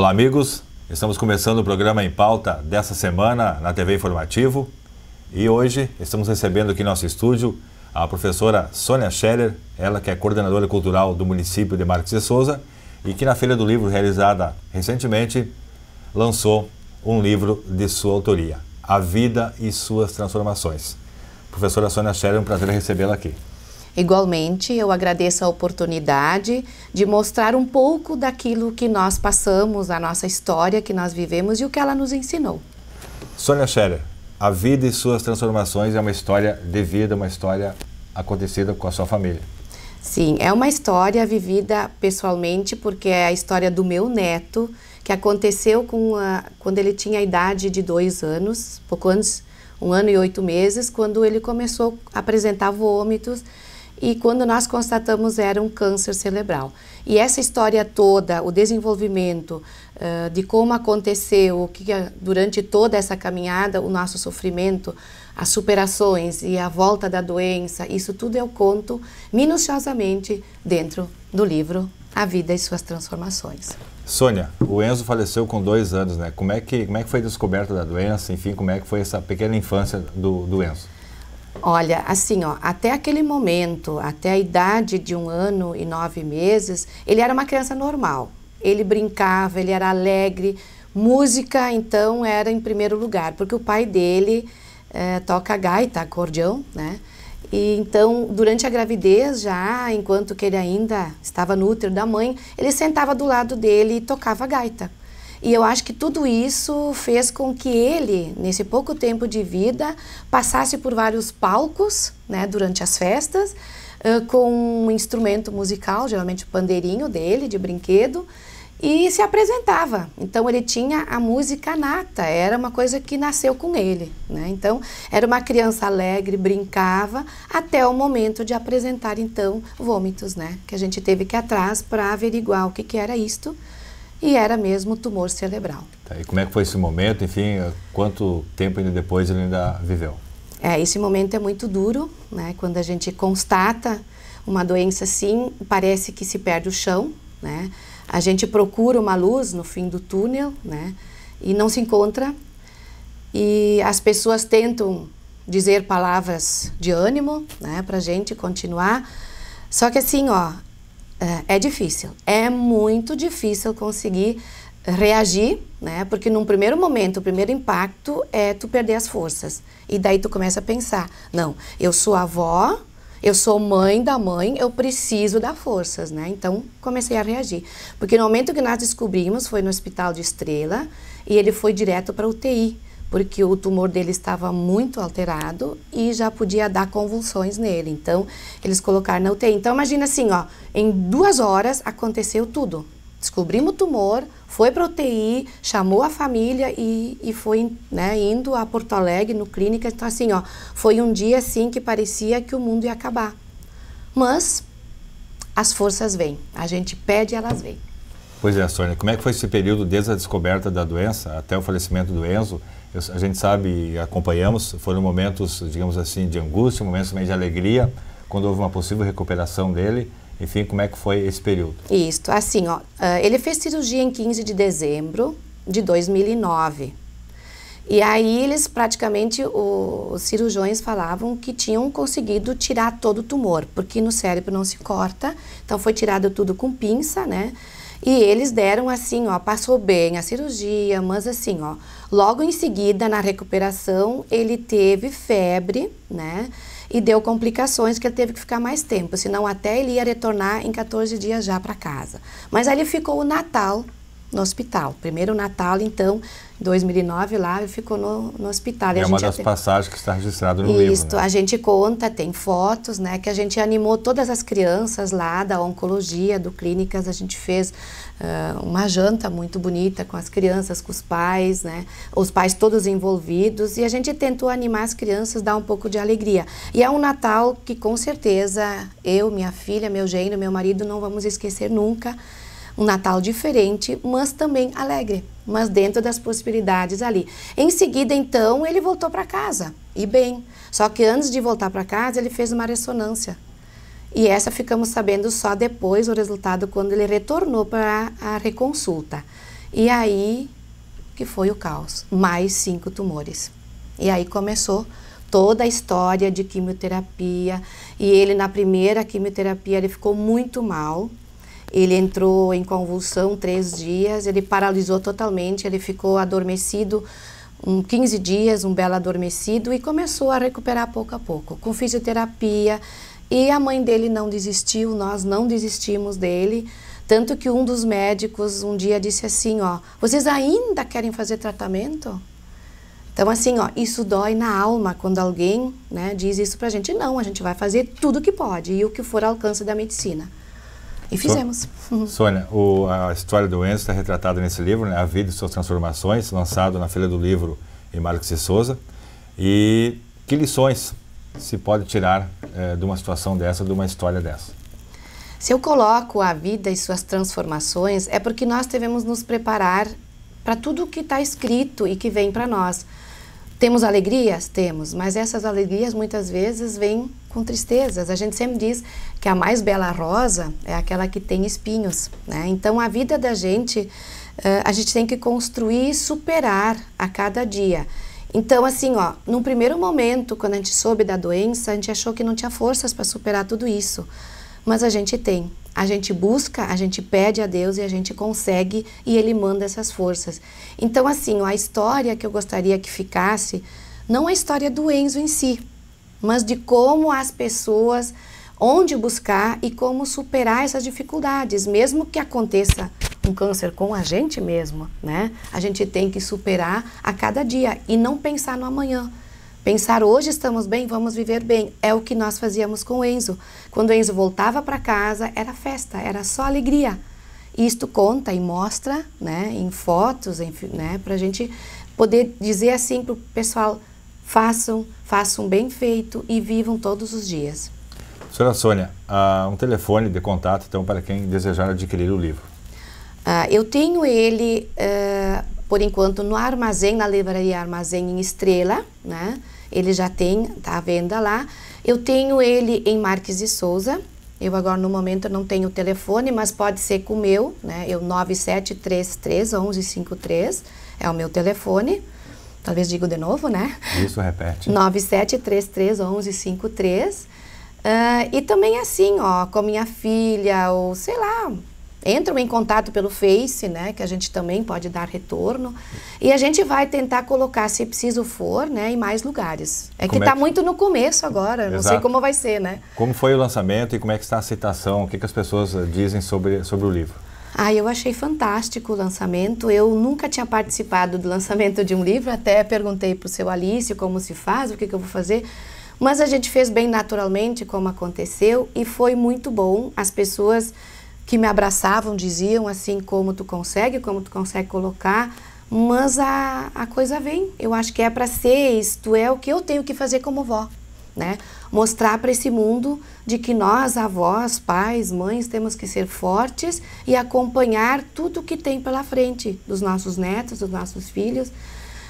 Olá, amigos. Estamos começando o programa Em Pauta dessa semana na TV Informativo. E hoje estamos recebendo aqui no nosso estúdio a professora Sônia Scherer, ela que é coordenadora cultural do município de Marques de Souza e que na Feira do Livro, realizada recentemente, lançou um livro de sua autoria, A Vida e Suas Transformações. Professora Sônia Scherer, é um prazer recebê-la aqui. Igualmente, eu agradeço a oportunidade de mostrar um pouco daquilo que nós passamos, a nossa história que nós vivemos e o que ela nos ensinou. Sônia Scherer, A Vida e Suas Transformações é uma história de vida, uma história acontecida com a sua família. Sim, é uma história vivida pessoalmente porque é a história do meu neto, que aconteceu quando ele tinha a idade de 2 anos, pouco antes, 1 ano e 8 meses, quando ele começou a apresentar vômitos. E quando nós constatamos era um câncer cerebral. E essa história toda, o desenvolvimento de como aconteceu, durante toda essa caminhada, o nosso sofrimento, as superações e a volta da doença, isso tudo eu conto minuciosamente dentro do livro A Vida e Suas Transformações. Sônia, o Enzo faleceu com 2 anos, né? Como é que foi a descoberta da doença? Enfim, como é que foi essa pequena infância do Enzo? Olha, assim, até aquele momento, até a idade de 1 ano e 9 meses, ele era uma criança normal. Ele brincava, ele era alegre. Música, então, era em primeiro lugar, porque o pai dele toca gaita, acordeão, né? E então, durante a gravidez, já, enquanto que ele ainda estava no útero da mãe, ele sentava do lado dele e tocava gaita. E eu acho que tudo isso fez com que ele, nesse pouco tempo de vida, passasse por vários palcos, né, durante as festas, com um instrumento musical, geralmente o pandeirinho dele, de brinquedo, e se apresentava. Então ele tinha a música nata, era uma coisa que nasceu com ele, né? Então era uma criança alegre, brincava, até o momento de apresentar então vômitos, né? Que a gente teve que ir atrás para averiguar o que era isto. E era mesmo tumor cerebral. Tá, e como é que foi esse momento? Enfim, quanto tempo ainda depois ele ainda viveu? Esse momento é muito duro, né? Quando a gente constata uma doença assim, parece que se perde o chão, né? A gente procura uma luz no fim do túnel, né? E não se encontra. E as pessoas tentam dizer palavras de ânimo, né? Pra gente continuar. Só que assim, é difícil, é muito difícil conseguir reagir, né? Porque num primeiro momento, o primeiro impacto é tu perder as forças. E daí tu começa a pensar, não, eu sou avó, eu sou mãe da mãe, eu preciso dar forças, né? Então comecei a reagir. Porque no momento que nós descobrimos, foi no Hospital de Estrela, e ele foi direto para UTI. Porque o tumor dele estava muito alterado e já podia dar convulsões nele. Então, eles colocaram na UTI. Então, imagina assim, em 2 horas aconteceu tudo. Descobrimos o tumor, foi para a UTI, chamou a família e foi, né, indo a Porto Alegre, no clínica. Então, assim, foi um dia assim que parecia que o mundo ia acabar. Mas as forças vêm. A gente pede e elas vêm. Pois é, Sônia, como é que foi esse período desde a descoberta da doença até o falecimento do Enzo? A gente sabe e acompanhamos, foram momentos, digamos assim, de angústia, momentos também de alegria, quando houve uma possível recuperação dele. Enfim, como é que foi esse período? Isso, assim, ele fez cirurgia em 15 de dezembro de 2009. E aí eles praticamente, os cirurgiões falavam que tinham conseguido tirar todo o tumor, porque no cérebro não se corta, então foi tirado tudo com pinça, né? E eles deram assim, passou bem a cirurgia, mas assim, logo em seguida, na recuperação, ele teve febre, né? E deu complicações que ele teve que ficar mais tempo, senão até ele ia retornar em 14 dias já para casa. Mas aí ele ficou o Natal no hospital. Primeiro Natal, então, em 2009, lá ele ficou no hospital. É uma das passagens que está registrada no livro. Isso, né? A gente conta, tem fotos, né, que a gente animou todas as crianças lá da oncologia, do Clínicas, a gente fez uma janta muito bonita com as crianças, com os pais, né, os pais todos envolvidos, e a gente tentou animar as crianças, dar um pouco de alegria. E é um Natal que com certeza eu, minha filha, meu genro, meu marido não vamos esquecer nunca. Um Natal diferente, mas também alegre, mas dentro das possibilidades ali. Em seguida, então, ele voltou para casa, e bem. Só que antes de voltar para casa, ele fez uma ressonância. E essa ficamos sabendo só depois, o resultado, quando ele retornou para a reconsulta. E aí que foi o caos, mais 5 tumores. E aí começou toda a história de quimioterapia, e ele na primeira quimioterapia ele ficou muito mal, ele entrou em convulsão 3 dias, ele paralisou totalmente, ele ficou adormecido 15 dias, um belo adormecido, e começou a recuperar pouco a pouco, com fisioterapia, e a mãe dele não desistiu, nós não desistimos dele, tanto que um dos médicos um dia disse assim, ó, vocês ainda querem fazer tratamento? Então, assim, ó, isso dói na alma quando alguém, né, diz isso pra gente. Não, a gente vai fazer tudo o que pode e o que for ao alcance da medicina. E fizemos. Sônia, a história do Enzo está retratada nesse livro, né, A Vida e Suas Transformações, lançado na Feira do Livro em Marques de Souza. E que lições se pode tirar de uma situação dessa, de uma história dessa? Se eu coloco a vida e suas transformações, é porque nós devemos nos preparar para tudo o que está escrito e que vem para nós. Temos alegrias? Temos, mas essas alegrias muitas vezes vêm com tristezas. A gente sempre diz que a mais bela rosa é aquela que tem espinhos, né? Então a vida da gente, a gente tem que construir e superar a cada dia. Então assim, ó, num primeiro momento, quando a gente soube da doença, a gente achou que não tinha forças para superar tudo isso. Mas a gente tem. A gente busca, a gente pede a Deus e a gente consegue, e Ele manda essas forças. Então, assim, a história que eu gostaria que ficasse, não a história do Enzo em si, mas de como as pessoas, onde buscar e como superar essas dificuldades, mesmo que aconteça um câncer com a gente mesmo, né? A gente tem que superar a cada dia e não pensar no amanhã. Pensar, hoje estamos bem, vamos viver bem. É o que nós fazíamos com o Enzo. Quando o Enzo voltava para casa, era festa, era só alegria. Isto conta e mostra, né, em fotos, né, para a gente poder dizer assim para o pessoal, façam bem feito e vivam todos os dias. Senhora Sônia, um telefone de contato, então, para quem desejar adquirir o livro. Eu tenho ele, por enquanto, no armazém, na livraria Armazém em Estrela, né? Ele já tem, tá à venda lá. Eu tenho ele em Marques de Souza. Eu agora, no momento, não tenho o telefone, mas pode ser com o meu, né? Eu 97331153 é o meu telefone. Talvez digo de novo, né? Isso, repete. 97331153. E também assim, ó, com a minha filha, ou sei lá, entram em contato pelo Face, né, que a gente também pode dar retorno, e a gente vai tentar colocar, se preciso for, né, em mais lugares. É que está muito no começo agora, Exato. Não sei como vai ser, né? Como foi o lançamento e como é que está a aceitação? O que as pessoas dizem sobre o livro? Eu achei fantástico o lançamento. Eu nunca tinha participado do lançamento de um livro, até perguntei para o seu Alício como se faz, o que eu vou fazer, mas a gente fez bem naturalmente como aconteceu e foi muito bom. As pessoas que me abraçavam diziam assim, como tu consegue colocar, mas a coisa vem. Eu acho que é para ser, isto é o que eu tenho que fazer como vó, né? Mostrar para esse mundo de que nós, avós, pais, mães, temos que ser fortes e acompanhar tudo que tem pela frente dos nossos netos, dos nossos filhos.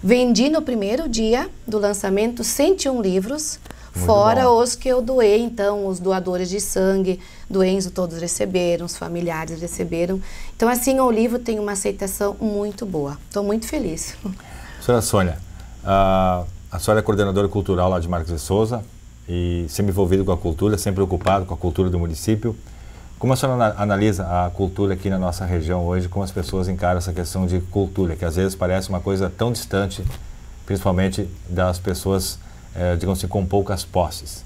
Vendi no primeiro dia do lançamento 101 livros, fora os que eu doei, então, os doadores de sangue do Enzo todos receberam, os familiares receberam. Então, assim, o livro tem uma aceitação muito boa. Estou muito feliz. Senhora Sônia, a senhora é coordenadora cultural lá de Marques de Souza e sempre envolvida com a cultura, sempre preocupada com a cultura do município. Como a senhora analisa a cultura aqui na nossa região hoje, como as pessoas encaram essa questão de cultura, que às vezes parece uma coisa tão distante, principalmente das pessoas, digamos assim, com poucas posses?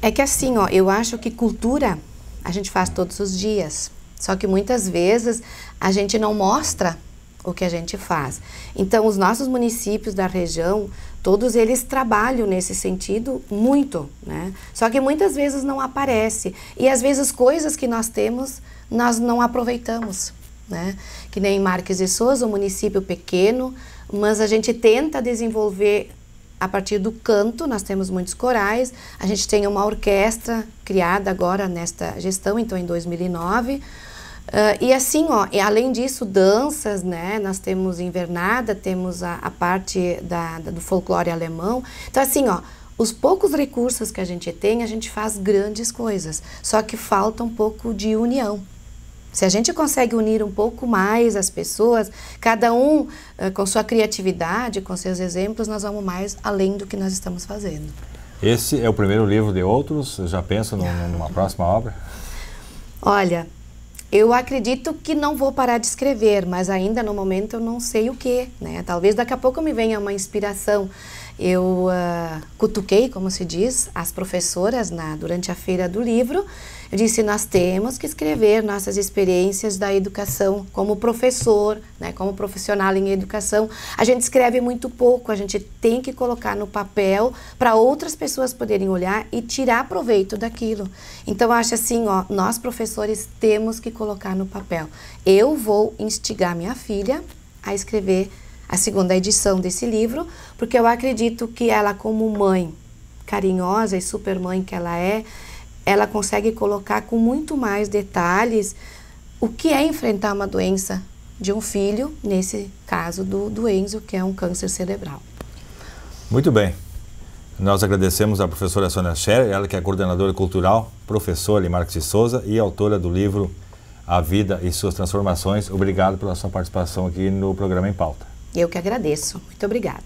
É que assim, ó, eu acho que cultura a gente faz todos os dias, só que muitas vezes a gente não mostra o que a gente faz. Então, os nossos municípios da região, todos eles trabalham nesse sentido muito, né? Só que muitas vezes não aparece. E às vezes coisas que nós temos, nós não aproveitamos, né? Que nem Marques de Souza, um município pequeno, mas a gente tenta desenvolver a partir do canto. Nós temos muitos corais, a gente tem uma orquestra criada agora nesta gestão, então em 2009, e assim, ó, e além disso, danças, né? Nós temos invernada, temos a parte do folclore alemão. Então assim, ó, os poucos recursos que a gente tem, a gente faz grandes coisas, só que falta um pouco de união, Se a gente consegue unir um pouco mais as pessoas, cada um com sua criatividade, com seus exemplos, nós vamos mais além do que nós estamos fazendo. Esse é o primeiro livro de outros? Já pensa numa próxima obra? Olha, eu acredito que não vou parar de escrever, mas ainda no momento eu não sei o que, né? Talvez daqui a pouco me venha uma inspiração. Eu cutuquei, como se diz, as professoras durante a feira do livro. Eu disse, nós temos que escrever nossas experiências da educação como professor, né, como profissional em educação. A gente escreve muito pouco, a gente tem que colocar no papel para outras pessoas poderem olhar e tirar proveito daquilo. Então, eu acho assim, ó, nós professores temos que colocar no papel. Eu vou instigar minha filha a escrever a segunda edição desse livro, porque eu acredito que ela, como mãe carinhosa e super mãe que ela consegue colocar com muito mais detalhes o que é enfrentar uma doença de um filho, nesse caso do Enzo, que é um câncer cerebral. Muito bem. Nós agradecemos à professora Sônia Scherer, ela que é coordenadora cultural, professora em Marques de Souza e autora do livro A Vida e Suas Transformações. Obrigado pela sua participação aqui no programa Em Pauta. Eu que agradeço. Muito obrigada.